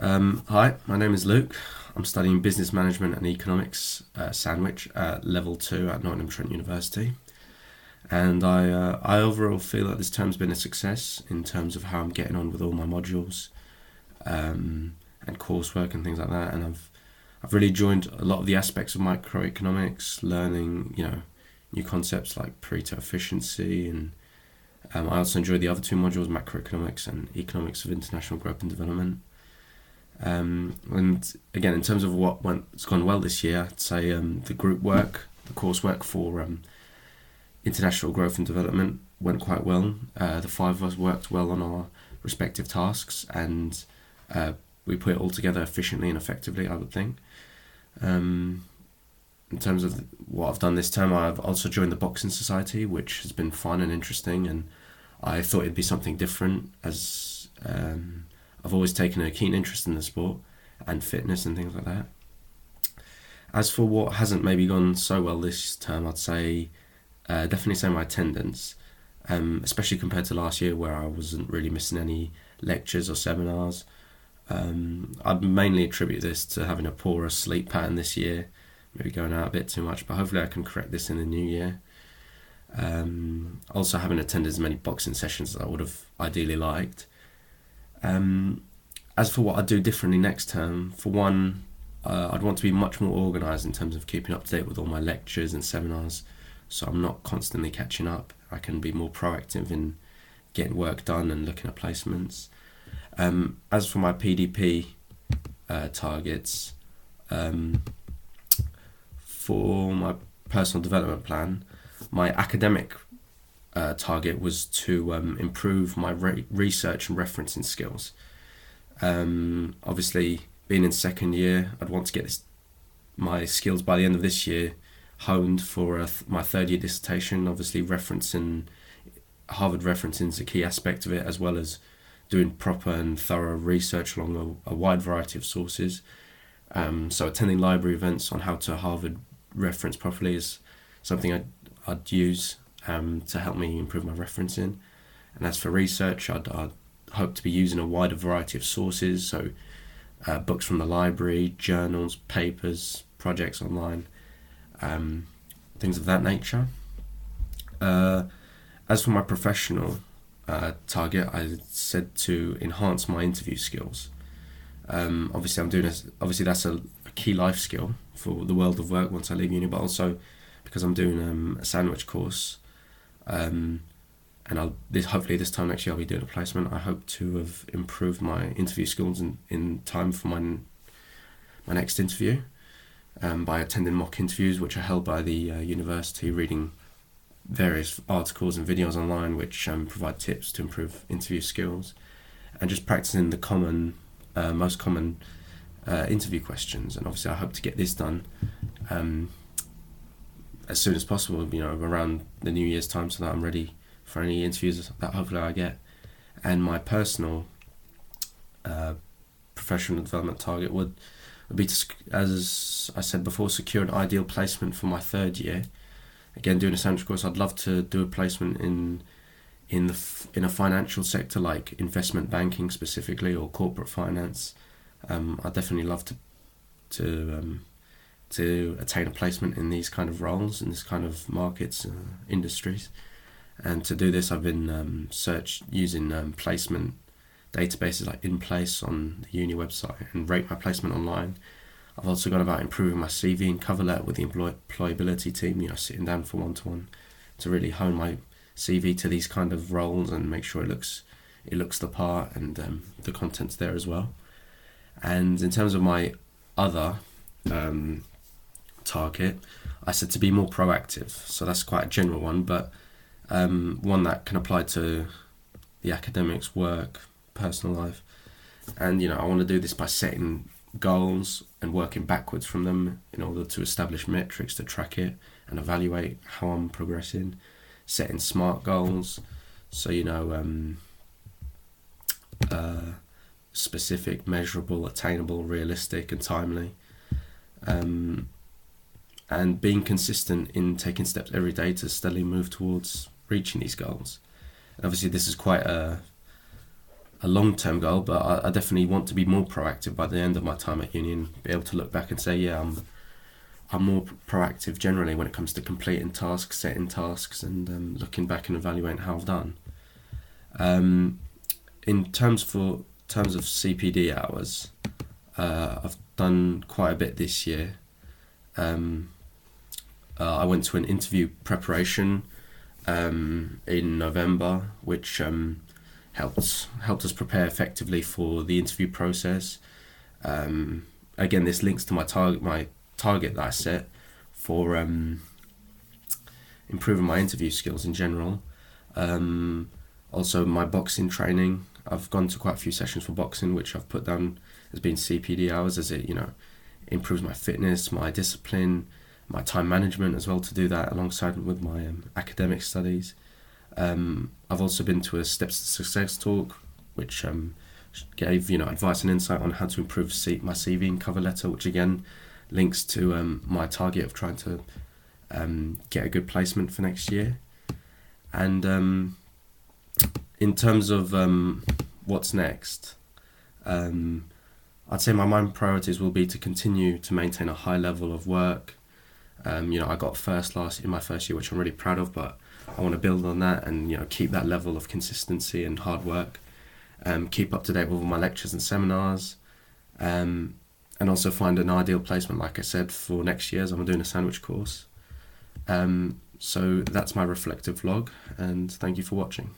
Hi, my name is Luke. I'm studying business management and economics sandwich at level 2 at Nottingham Trent University. And I overall feel that this term's been a success in terms of how I'm getting on with all my modules and coursework and things like that. And I've really enjoyed a lot of the aspects of microeconomics, learning, new concepts like Pareto efficiency, and I also enjoy the other two modules, macroeconomics and economics of international growth and development. And again, in terms of what's gone well this year, I'd say the group work, the coursework for international growth and development went quite well. The five of us worked well on our respective tasks, and we put it all together efficiently and effectively, I would think. In terms of what I've done this term, I've also joined the Boxing Society, which has been fun and interesting, and I thought it'd be something different, as I've always taken a keen interest in the sport and fitness and things like that. As for what hasn't maybe gone so well this term, I'd say definitely say my attendance, especially compared to last year where I wasn't really missing any lectures or seminars. I'd mainly attribute this to having a poorer sleep pattern this year, maybe going out a bit too much, but hopefully I can correct this in the new year. Also haven't attended as many boxing sessions as I would have ideally liked. As for what I'd do differently next term, for one, I'd want to be much more organised in terms of keeping up to date with all my lectures and seminars, so I'm not constantly catching up. I can be more proactive in getting work done and looking at placements. As for my PDP targets, for my personal development plan, my academic target was to improve my research and referencing skills. Obviously, being in second year, I'd want to get my skills by the end of this year honed for my third year dissertation. Obviously, Harvard referencing is a key aspect of it, as well as doing proper and thorough research along a wide variety of sources. So attending library events on how to Harvard reference properly is something I'd use to help me improve my referencing. And as for research, I'd hope to be using a wider variety of sources, so books from the library, journals, papers, projects online, things of that nature. As for my professional target, I said to enhance my interview skills. Obviously that's a key life skill for the world of work once I leave uni, but also because I'm doing a sandwich course, and hopefully this time next year I'll be doing a placement. I hope to have improved my interview skills in time for my next interview, by attending mock interviews which are held by the university, reading various articles and videos online which provide tips to improve interview skills, and just practicing the most common interview questions. And obviously I hope to get this done as soon as possible, around the New Year's time, so that I'm ready for any interviews that hopefully I get. And my personal professional development target would be to, as I said before, secure an ideal placement for my third year. Again, doing a sandwich course, I'd love to do a placement in a financial sector like investment banking specifically, or corporate finance. I'd definitely love to attain a placement in these kind of roles, in this kind of markets, industries. And to do this, I've been using placement databases like InPlace on the uni website and Rate My Placement online. I've also gone about improving my CV and cover letter with the employability team, sitting down for one-to-one to really hone my CV to these kind of roles and make sure it looks the part, and the content's there as well. And in terms of my other target, I said to be more proactive. So that's quite a general one, but one that can apply to the academics, work, personal life. And I want to do this by setting goals and working backwards from them in order to establish metrics to track it and evaluate how I'm progressing. Setting SMART goals, so specific, measurable, attainable, realistic and timely, and being consistent in taking steps every day to steadily move towards reaching these goals. And obviously this is quite a a long-term goal, but I definitely want to be more proactive by the end of my time at uni and be able to look back and say, yeah, I'm more proactive generally when it comes to completing tasks, setting tasks, and looking back and evaluating how I've done. In terms of CPD hours, I've done quite a bit this year. I went to an interview preparation in November, which helped us prepare effectively for the interview process. Again, this links to my target that I set for improving my interview skills in general. Also, my boxing training. I've gone to quite a few sessions for boxing, which I've put down as being CPD hours, as it improves my fitness, my discipline, my time management as well, to do that alongside with my academic studies. I've also been to a Steps to Success talk, which gave advice and insight on how to improve my CV and cover letter, which again links to my target of trying to get a good placement for next year. And in terms of what's next, I'd say my main priorities will be to continue to maintain a high level of work. I got first in my first year, which I'm really proud of, but I want to build on that and keep that level of consistency and hard work. Keep up to date with all my lectures and seminars, and also find an ideal placement, like I said, for next year as I'm doing a sandwich course. So that's my reflective vlog, and thank you for watching.